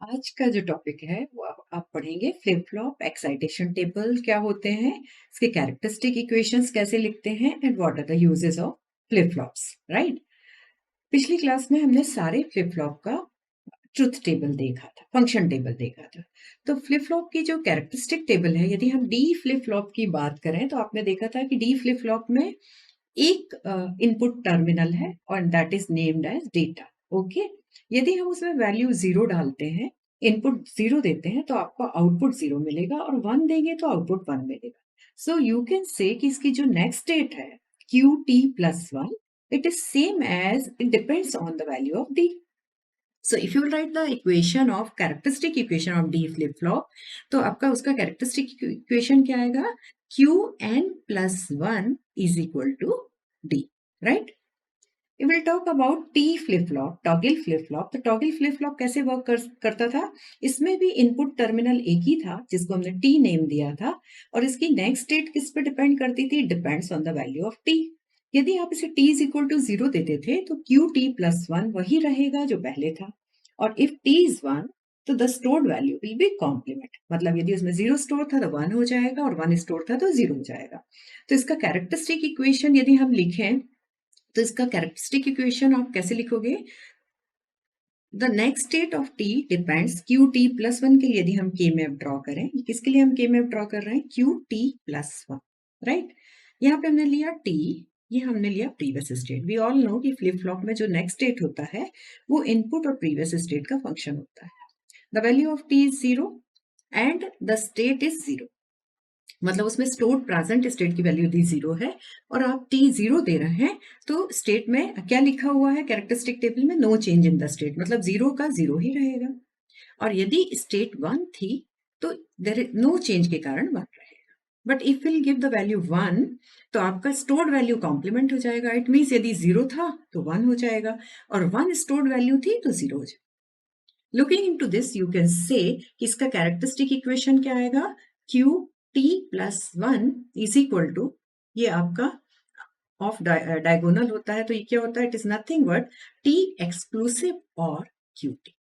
आज का जो टॉपिक है वो आप पढ़ेंगे फ्लिप फ्लॉप एक्साइटेशन टेबल क्या होते हैं, इसके कैरेक्टरिस्टिक इक्वेशंस कैसे लिखते हैं and what are the uses of flip flops, right. पिछली क्लास में हमने सारे फ्लिप फ्लॉप का ट्रुथ टेबल देखा था, फंक्शन टेबल देखा था। तो फ्लिप फ्लॉप की जो कैरेक्टरिस्टिक टेबल है, यदि हम डी फ्लिप फ्लॉप की बात करें तो आपने देखा था कि डी फ्लिप फ्लॉप में एक इनपुट टर्मिनल है और that is named as data. Okay, यदि हम उसमें वैल्यू जीरो डालते हैं, इनपुट जीरो देते हैं तो आपको आउटपुट जीरो मिलेगा और वन देंगे तो आउटपुट वन मिलेगा। सो यू कैन से कि इसकी जो नेक्स्ट स्टेट है Q T plus one, it is same as it depends on the value of D. So if you will write the equation of characteristic equation of D flip flop, तो आपका उसका characteristic equation क्या आएगा? Qn plus 1 is equal to D, right? We will talk about T flip flop, toggle flip flop. तो toggle flip flop कैसे work करता था? इसमें भी इनपुट टर्मिनल एक ही था जिसको हमने T नेम दिया था और इसकी नेक्स्ट स्टेट किस पे डिपेंड करती थी? Depends on the value of T। यदि आप इसे t is equal to zero देते थे तो क्यू टी प्लस वन वही रहेगा जो पहले था, और इफ t इज वन तो the stored value will be complement, मतलब यदि उसमें जीरो स्टोर था तो वन हो जाएगा और वन स्टोर था तो जीरो हो जाएगा। तो इसका कैरेक्टरिस्टिक इक्वेशन यदि हम लिखें तो इसका कैरेक्टरिस्टिक इक्वेशन आप कैसे लिखोगे? The next state of t depends Q T plus one के लिए यदि हम k मैप ड्रॉ करें, किसके लिए हम k मैप ड्रॉ कर रहे हैं? Q T plus one, right. यहाँ पे हमने लिया t, ये हमने लिया previous state. We all know कि फ्लिप फ्लॉप में जो नेक्स्ट स्टेट होता है वो इनपुट और प्रीवियस स्टेट का फंक्शन होता है। The value of t is zero and the state is zero, मतलब उसमें स्टोर्ड प्रेजेंट स्टेट की वैल्यू दी जीरो है और आप t जीरो दे रहे हैं तो स्टेट में क्या लिखा हुआ है कैरेक्टरिस्टिक टेबल में? No change in the state, मतलब जीरो का जीरो ही रहेगा। और यदि स्टेट वन थी तो देयर इज नो चेंज के कारण वन रहेगा। But if will give the value one तो आपका स्टोर्ड वैल्यू कॉम्प्लीमेंट हो जाएगा। इट मीन्स यदि जीरो था तो वन हो जाएगा और वन स्टोर्ड वैल्यू थी तो जीरो हो जाएगा। Looking into this you can say कि इसका कैरेक्टरिस्टिक इक्वेशन क्या आएगा? Q T plus one is equal to, ये आपका ऑफ डायगोनल होता है तो ये क्या होता है? It is nothing but T exclusive और Q T,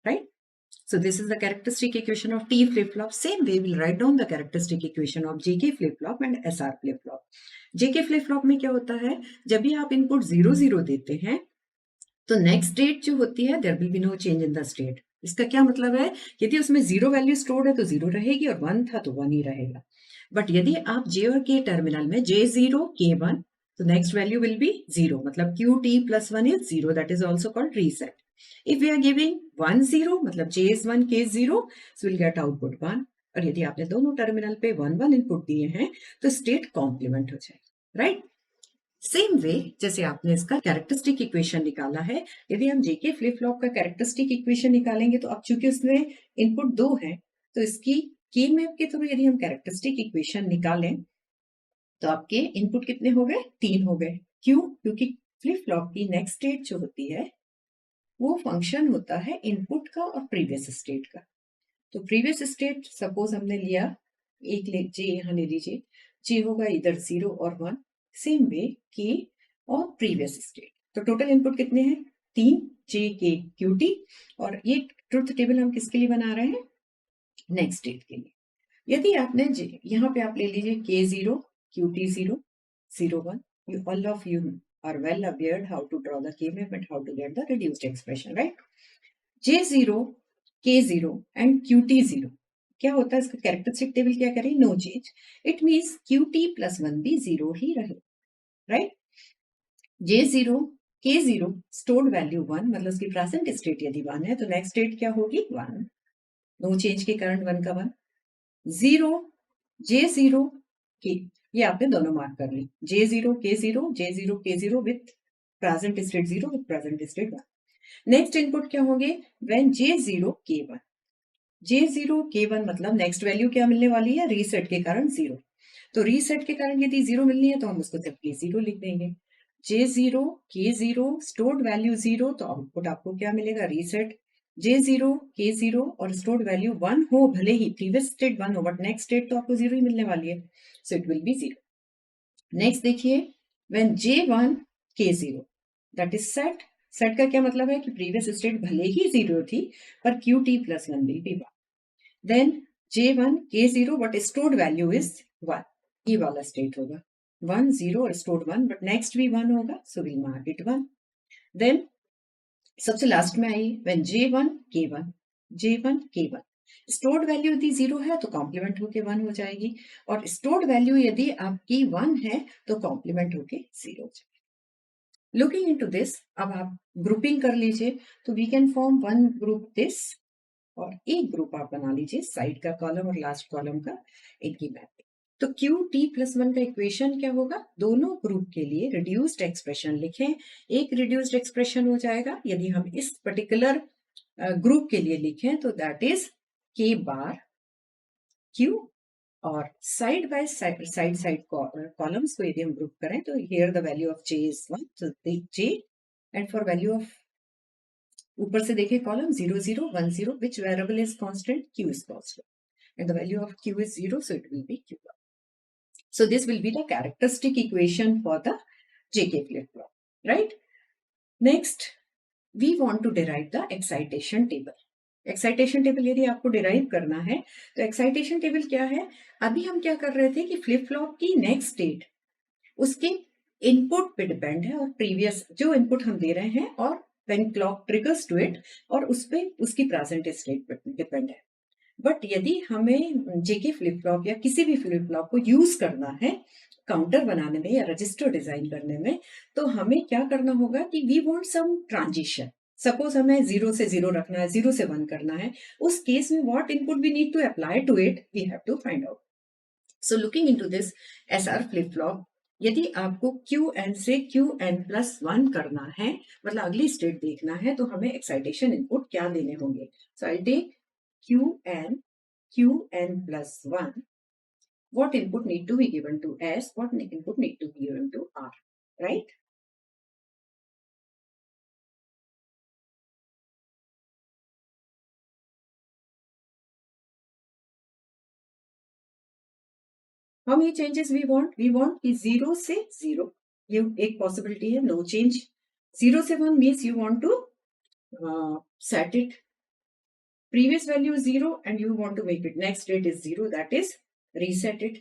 right? So this is the characteristic equation of T flip-flop. Same way we'll write down the characteristic equation of JK flip-flop and SR flip-flop. JK flip-flop में क्या होता है? जब भी आप input zero zero देते हैं तो नेक्स्ट स्टेट जो होती है there will be no change in the state. इसका क्या मतलब है? यदि उसमें जीरो वैल्यू स्टोर्ड है तो जीरो रहेगी और वन था तो वन ही रहेगा। बट यदि आप जे और के टर्मिनल में जे जीरो के वन तो next value will be zero, मतलब Q T plus one is zero, that is also called reset. If we are giving one zero मतलब J is one K zero, so will get output one. और यदि आपने दोनों terminal पे one one input दिए हैं तो state complement हो जाएगी, राइट। सेम वे जैसे आपने इसका कैरेक्टरिस्टिक इक्वेशन निकाला है, यदि हम जेके फ्लिप फ्लॉप का कैरेक्टरिस्टिक इक्वेशन निकालेंगे तो अब चूंकि उसमें इनपुट दो है तो इसकी के मैप के थ्रू यदि हम कैरेक्टरिस्टिक इक्वेशन निकालें तो आपके इनपुट कितने हो गए? तीन हो गए। क्यों? क्योंकि फ्लिप फ्लॉप की नेक्स्ट स्टेट जो होती है वो फंक्शन होता है इनपुट का और प्रीवियस स्टेट का। तो प्रीवियस स्टेट सपोज हमने लिया एक ले जे, यहाँ ले लीजिए जे होगा इधर जीरो और वन, सेम वे के और प्रीवियस स्टेट। तो टोटल इनपुट कितने हैं? तीन, जे के क्यू टी। और ये ट्रुथ टेबल हम किसके लिए बना रहे हैं? नेक्स्ट स्टेट के लिए। यदि आपने यहाँ पे आप ले लीजिए के zero Q T zero zero one, you all of you are well aware how to draw the k map and how to get the reduced expression, right? J0, K0 and QT0 क्या होता है? इसका characteristic table क्या करें? No change. It means QT plus one भी zero ही रहे, right. J0, K0 stored value one, मतलब उसकी प्रेजेंट स्टेट यदि वन है तो नेक्स्ट स्टेट क्या होगी? वन, नो चेंज के कारण वन का वन। जीरो, J0 के, ये आपने दोनों मार्क कर ली, J0 K0, J0 K0 with present state zero with present state one. Next input क्या होंगे? When J0 K1, J0 K1 मतलब नेक्स्ट वैल्यू क्या मिलने वाली है? रीसेट के कारण जीरो। तो रीसेट के कारण यदि जीरो मिलनी है तो हम उसको सिर्फ K0 लिख देंगे। J0 K0 stored value zero तो आउटपुट आपको क्या मिलेगा? रीसेट। J0 K0 और स्टोर्ड वैल्यू वन हो, भले ही प्रीवियस स्टेट वन हो बट नेक्स्ट स्टेट तो आपको जीरो ही मिलने वाली है, so it will be zero. Next देखिए, when J1 K0 that is set set का क्या मतलब है कि प्रीवियस स्टेट भले ही 0 थी पर qt+1 will be 1. Then J1 K0 but stored value is 1. ये वाला स्टेट होगा 1 0 और स्टोर्ड 1 बट नेक्स्ट भी 1 होगा, सो विल मार्क इट 1. देन सबसे लास्ट में I when J1 K1 stored value यदि 0 है तो कॉम्प्लीमेंट होके 1 हो जाएगी, और स्टोर्ड वैल्यू यदि आपकी 1 है तो कॉम्प्लीमेंट होके 0 हो जाएगी. लुकिंग इनटू दिस, अब आप ग्रुपिंग कर लीजिए, तो we can form one group this, और एक ग्रुप आप बना लीजिए साइड का कॉलम और लास्ट कॉलम का इनकी मैपिंग. तो QT+1 का इक्वेशन क्या होगा, दोनों ग्रुप के लिए रिड्यूस्ड एक्सप्रेशन लिखें. एक रिड्यूस्ड एक्सप्रेशन हो जाएगा यदि हम इस पर्टिकुलर ग्रुप के लिए लिखें तो that is K bar Q, और साइड बाय साइड कॉलम्स को यदि हम ग्रुप करें तो here the value of J is 1, so J, and for value of ऊपर से देखिए column 0 0 1 0 which variable is constant, Q is constant, and the value of Q is 0, so it will be Q bar. So this will be the characteristic equation for the JK flip-flop, right? Next, we want to derive the excitation table. Excitation table यदि आपको derive करना है तो excitation table क्या है, अभी हम क्या कर रहे थे कि फ्लिप फ्लॉप की नेक्स्ट स्टेट उसके इनपुट पे डिपेंड है, और प्रीवियस जो इनपुट हम दे रहे हैं और when clock triggers to it, और उस पे उसकी प्रेजेंट स्टेट पे डिपेंड है. बट यदि हमें जेके फ्लिप फ्लॉप या किसी भी फ्लिप फ्लॉप को यूज करना है काउंटर बनाने में या रजिस्टर डिजाइन करने में, तो हमें क्या करना होगा कि we want some transition. Suppose हमें 0 से 0 रखना है, 0 से 1 करना है, उस केस में what input we need to apply to it, we have to find out. So looking into this SR flip flop, यदि आपको Qn से Qn+1 करना है, मतलब अगली स्टेट देखना है, तो हमें एक्साइटेशन इनपुट क्या देने होंगे. So I take Qn+1. What input need to be given to S? What input need to be given to R? Right? How many changes we want? We want कि 0 से 0, ये एक possibility है, no change. 0 से 1 means you want to set it. Previous value is 0 and you want to make it next date is 0, that is reset it.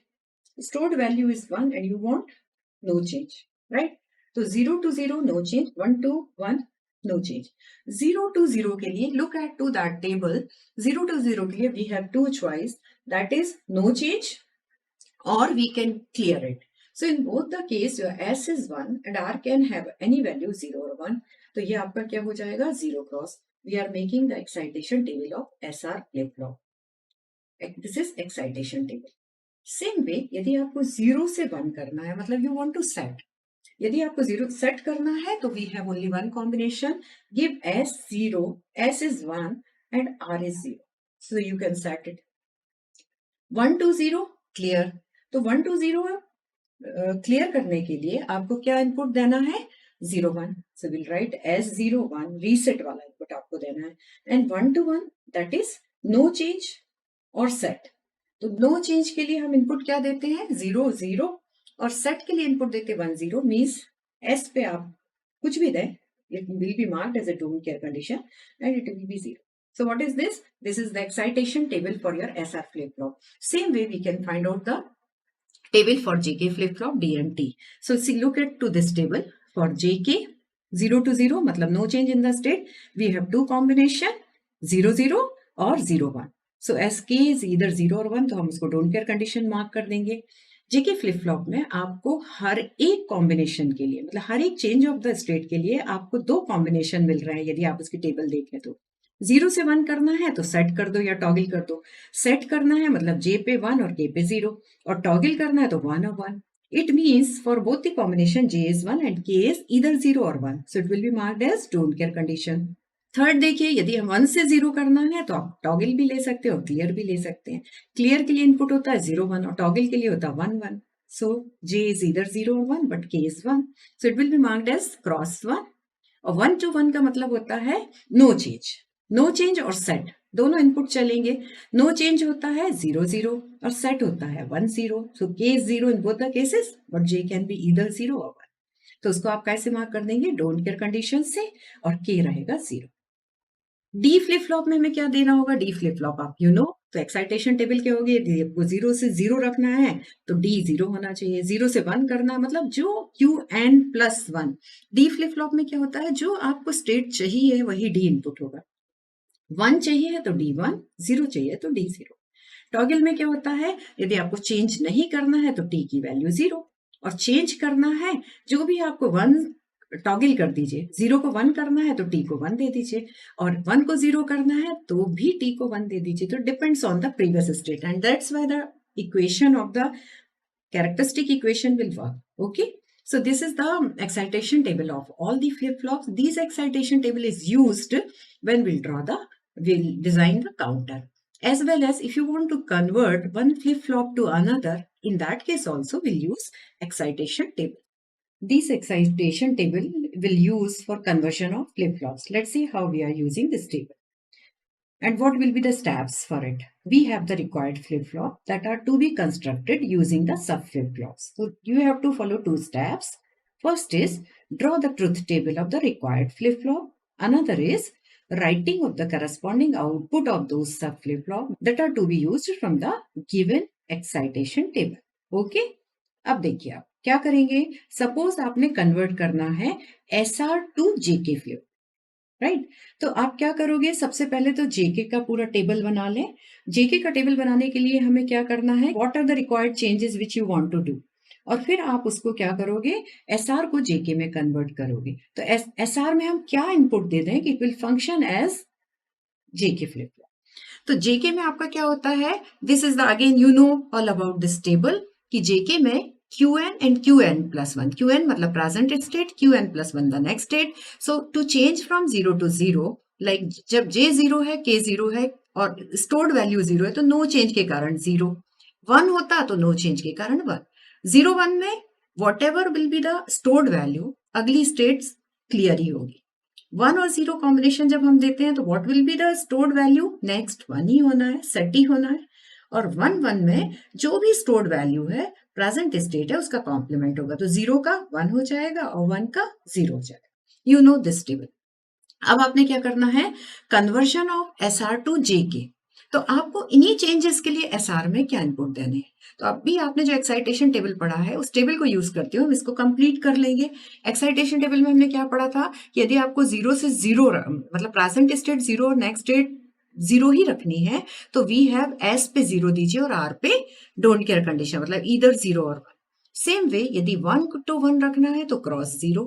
Stored value is 1 and you want no change, right? So 0 to 0 no change, 1 to 1 no change. 0 to 0 के लिए look at to that table. 0 to 0 के लिए we have two choice, that is no change or we can clear it. So in both the case your S is 1 and R can have any value 0 or 1. तो ये आपका क्या हो जाएगा, 0 cross. We are making the excitation table of SR flip flop. This is excitation table. Same way यदि आपको 0 से 1 करना है, मतलब यू वांट टू सेट, यदि आपको 0 सेट करना है तो we have only one combination, give S 0, S is 1 and R is 0, so you can set it. 1 to 0 clear, तो 1 to 0 क्लियर करने के लिए आपको क्या इनपुट देना है, 0 1, so we'll write S 0 1, reset वाला इनपुट आपको देना है, and 1 to 1 that is no change और सेट. तो नो चेंज के लिए हम इनपुट क्या देते हैं, 0 0, और सेट के लिए इनपुट देते हैं 1 0, मीन्स एस पे आप कुछ भी दें, it will be marked as a don't care condition and it will be 0. So what is this? This is the excitation table for your SR flip flop. Same way we can find out the table for JK flip flop DMT. So see, look at to this table for JK 0 to 0, मतलब no change in the state. We have two combination 0 0 और 0 1. सो S के is इधर 0 और 1, तो हम उसको don't care condition mark कर देंगे. जेके फ्लिप फ्लॉप में आपको हर एक कॉम्बिनेशन के लिए, मतलब हर एक चेंज ऑफ द स्टेट के लिए आपको दो कॉम्बिनेशन मिल रहे हैं. यदि आप उसकी टेबल देखें तो 0 से 1 करना है तो सेट कर दो या टॉगल कर दो. सेट करना है मतलब जे पे 1 और के पे 0, और टॉगल करना है तो 1 और 1. It means for both the combination J is 1 and K is इधर 0 और 1, so it will be marked as don't care condition. Third देखिए, यदि हम 1 से 0 करना है तो आप टॉगल भी ले सकते हो और क्लियर भी ले सकते हैं. क्लियर के लिए इनपुट होता है 0 1 और टॉगल के लिए होता है 1 1. सो जे इज इधर 0 और 1 but K is 1, so it will be marked as cross 1. और 1 to 1 का मतलब होता है नो चेंज. नो चेंज और सेट दोनों इनपुट चलेंगे. नो चेंज होता है 0 0 और सेट होता है 1 0. सो के is 0 in both the cases but J can be इधर 0 और 1. तो उसको आप कैसे मार्क कर देंगे, डोंट केयर कंडीशन से, और के रहेगा 0। डी फ्लिप फ्लॉप में हमें क्या देना होगा, डी फ्लिप फ्लॉप आप तो एक्साइटेशन टेबल के होगी, यदि आपको 0 से 0 रखना है तो डी 0 होना चाहिए, 0 से 1 करना है, मतलब जो Q N plus 1। D flip flop में क्या होता है, जो आपको स्टेट चाहिए वही डी इनपुट होगा। 1 चाहिए है तो डी 1, 0 चाहिए तो डी 0। टॉगल में क्या होता है, यदि आपको चेंज नहीं करना है तो टी की वैल्यू 0, और चेंज करना है जो भी आपको 1 टॉगल कर दीजिए, 0 को 1 करना है तो टी को 1 दे दीजिए, और 1 को 0 करना है तो भी टी को 1 दे दीजिए। तो depends on the previous state, and that's why the equation of the characteristic equation will work. Okay, so this is the excitation table of all the flip flops. These excitation table is used when we'll design the counter, as well as if you want to convert one flip flop to another, in that case also we'll use excitation table. This excitation table will use for conversion of flip flops. Let's see how we are using this table. And what will be the steps for it? We have the required flip-flop that are to be constructed using the sub-flip-flops. So you have to follow 2 steps. First is draw the truth table of the required flip-flop. Another is writing of the corresponding output of those sub-flip-flop that are to be used from the given excitation table. Okay? अब देखिए आप क्या करेंगे, suppose आपने convert करना है SR to JK flip, right. तो आप क्या करोगे, सबसे पहले तो जेके का पूरा टेबल बना लें। जेके का टेबल बनाने के लिए हमें क्या करना है, what are the required changes which you want to do, और फिर आप उसको क्या करोगे, एसआर को जेके में कन्वर्ट करोगे। तो एसआर में हम क्या इनपुट दे दें कि it will function as JK flip flop. तो जेके में आपका क्या होता है, this is the again you know all about this table कि जेके में Qn and Qn plus 1. Qn मतलब present state, Qn plus 1 the next state. So to change from 0 to 0, like जब J 0 है, K 0 है और stored value 0 है तो no change के कारण 0, 1 होता तो no change के कारण 1, 0 1 में whatever will be the stored value, अगली states clear ही होगी। 1 और 0 कॉम्बिनेशन जब हम देते हैं तो what will be the stored value, next 1 ही होना है, सेट ही होना है, और 1 1 में जो भी स्टोर्ड वैल्यू है प्रेजेंट स्टेट है उसका कॉम्प्लीमेंट होगा, तो 0 का 1 हो जाएगा और 1 का 0 हो जाएगा। You know this table. अब आपने क्या करना है, conversion of SR to JK. तो आपको इन्हीं चेंजेस के लिए एसआर में क्या इनपुट देने हैं, तो अभी आपने जो एक्साइटेशन टेबल पढ़ा है उस टेबल को यूज करते हो हम इसको कंप्लीट कर लेंगे। एक्साइटेशन टेबल में हमने क्या पढ़ा था कि यदि आपको 0 से 0 मतलब प्रेजेंट स्टेट 0 और नेक्स्ट स्टेट 0 ही रखनी है तो वी हैव एस पे 0 दीजिए और आर पे डोंट केयर कंडीशन, मतलब इधर 0 और 1। सेम वे यदि 1 to 1 रखना है तो क्रॉस 0,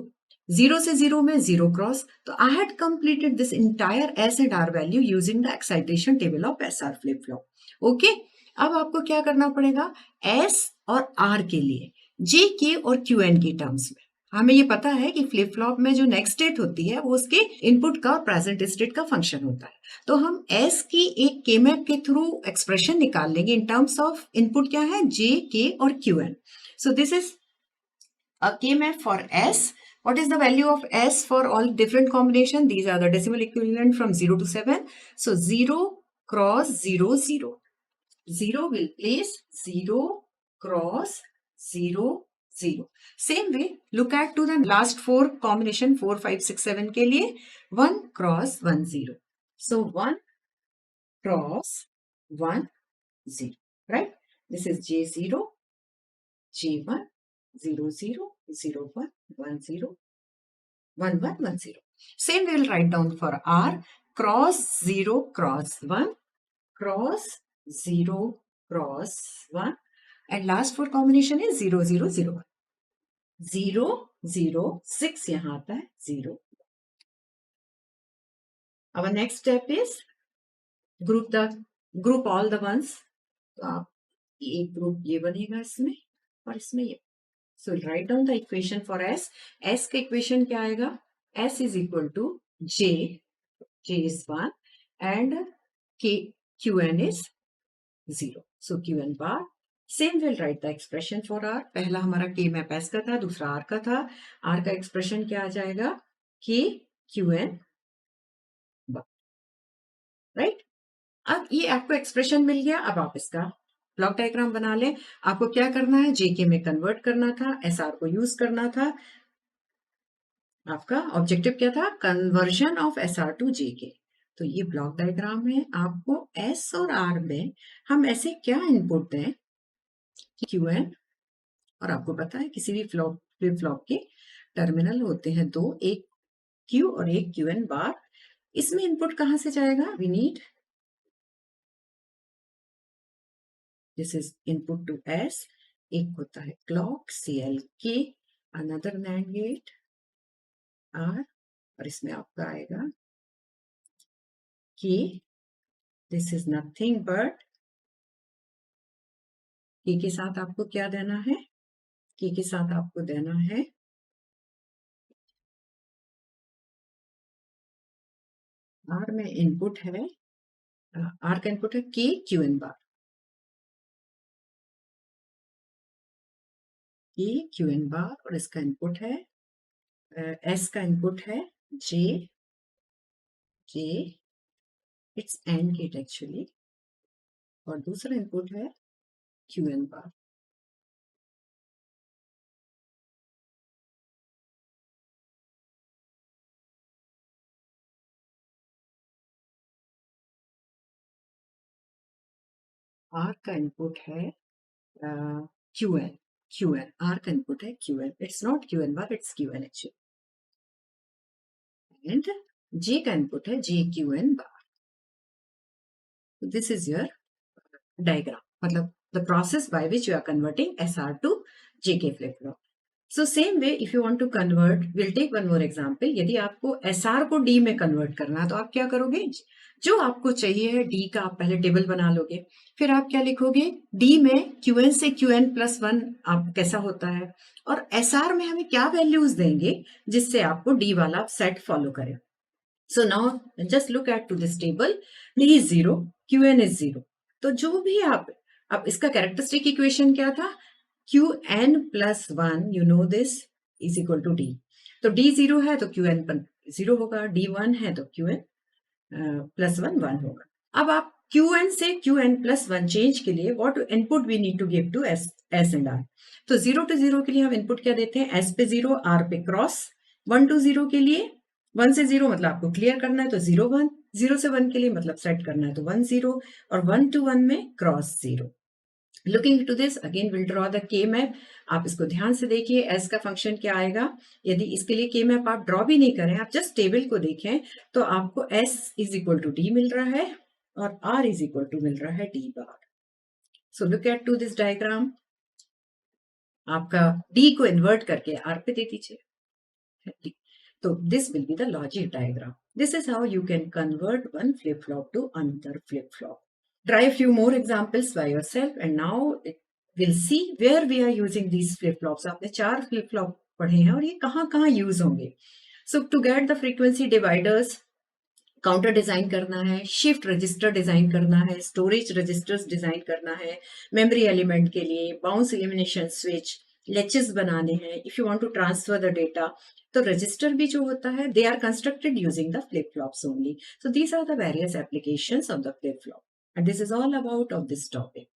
0 से 0 में 0 क्रॉस। तो I had completed this entire S and R value using the excitation table of S R flip flop. Okay, अब आपको क्या करना पड़ेगा, एस और आर के लिए जे के और क्यू एन की टर्म्स में हमें ये पता है कि फ्लिप फ्लॉप में जो नेक्स्ट स्टेट होती है वो उसके इनपुट का और प्रेजेंट स्टेट का फंक्शन होता है। तो हम एस की एक के मैप के थ्रू एक्सप्रेशन निकाल लेंगे इन टर्म्स ऑफ इनपुट क्या है, जे के और Q N. So this is a K-map for S. What is the value of S for all different combination? These are the decimal equivalent from 0 to 7. So 0 cross 0 0. 0 will place 0 cross 0 0. Same way, look at to the last 4 combination 4 5 6 7 के लिए 1 cross 1 0. So 1 cross 1 0. Right? This is J0, J1, 0 0 0 1 1 0 1 1 1 0. Same we will write down for R, cross 0 cross 1 cross 0 cross 1, and last 4 combination is 0 0 0 1 0 0 6 यहाँ आता है 0। Our next step is group all the ones। तो आप एक group ये बनेगा इसमें और इसमें ये। So write down the equation for S. S का equation क्या आएगा? S is equal to J, J is 1 and Qn is 0. So Qn bar. Same we'll write the expression for R. पहला हमारा K मैप S का था, दूसरा R का था। R का expression क्या आ जाएगा? K Qn bar. Right? अब ये आपको expression मिल गया, अब आप इसका ब्लॉक डायग्राम बना लें। आपको क्या करना है, जेके में कन्वर्ट करना था, एसआर को यूज करना था, आपका ऑब्जेक्टिव क्या था? Conversion of S R to J K. तो ये ब्लॉक डायग्राम है। आपको एस और आर में हम ऐसे क्या इनपुट दें, क्यू एन, और आपको पता है किसी भी फ्लिप फ्लॉप के टर्मिनल होते हैं दो, एक क्यू और एक क्यू एन बार। इसमें इनपुट कहां से जाएगा? We need this is input to S. एक होता है clock C L K, another NAND gate R, और इसमें आपका आएगा के। दिस इज नथिंग बट के साथ आपको क्या देना है? के साथ आपको देना है आर में इनपुट है, आर का इनपुट है के क्यू एन बार, के क्यू एन बार, और इसका इनपुट है एस का इनपुट है J, J it's and gate actually, और दूसरा इनपुट है क्यू एन बार। आर का इनपुट है Q N, Q N, R का इनपुट है Q N, it's not Q N bar, it's Q N actually, and J का input है J Q N bar. This is your diagram, मतलब the process by which you are converting SR to JK flip flop. So same way if you want to convert, we'll take one more example. यदि आपको SR को D में convert करना है तो आप क्या करोगे? जो आपको चाहिए है D का आप पहले टेबल बना लोगे, फिर आप क्या लिखोगे? D में QN से QN+1 आप कैसा होता है, और SR में हमें क्या वैल्यूज देंगे जिससे आपको D वाला सेट फॉलो करे। So now just look at to this table. D is 0, Qn is 0. तो जो भी आप, अब इसका कैरेक्टरिस्टिक इक्वेशन क्या था? Qn+1, you know this, is equal to D। तो D 0 है तो Qn 0 होगा, D 1 है तो Qn+1 1 होगा। अब आप Qn से Qn+1 चेंज के लिए what input we need to give to S and R। तो 0 to 0 के लिए हम इनपुट क्या देते हैं? S पे 0, R पे क्रॉस। 1 to 0 के लिए, 1 से 0 मतलब आपको क्लियर करना है तो 0 1, 0 से 1 के लिए मतलब सेट करना है तो 1 0, और 1 to 1 में cross 0। Looking to this again will draw the K map. आप इसको ध्यान से देखिए, एस का फंक्शन क्या आएगा। यदि इसके लिए के मैप आप ड्रॉ भी नहीं करें, आप जस्ट टेबल को देखें, तो आपको S is equal to D मिल रहा है और आर इज इक्वल टू मिल रहा है D bar. So look at to this diagram. आपका डी को इन्वर्ट करके आर पे दे दीजिए। तो this will be the logic diagram. This is how you can convert one flip flop to another flip flop. Try a few more examples by yourself and now we'll see where we are using these flip-flops. आपने 4 flip-flop पढ़े हैं और ये कहाँ use होंगे। So to get the frequency dividers, counter design करना है, shift register design करना है, स्टोरेज रजिस्टर्स डिजाइन करना है, मेमोरी एलिमेंट के लिए बाउंस एलिमिनेशन स्विच, लेचेस बनाने हैं, if you want to transfer the data. तो रजिस्टर भी जो होता है, they are constructed using the flip flops only. So these are the various applications of the flip flop, and this is all about of this topic.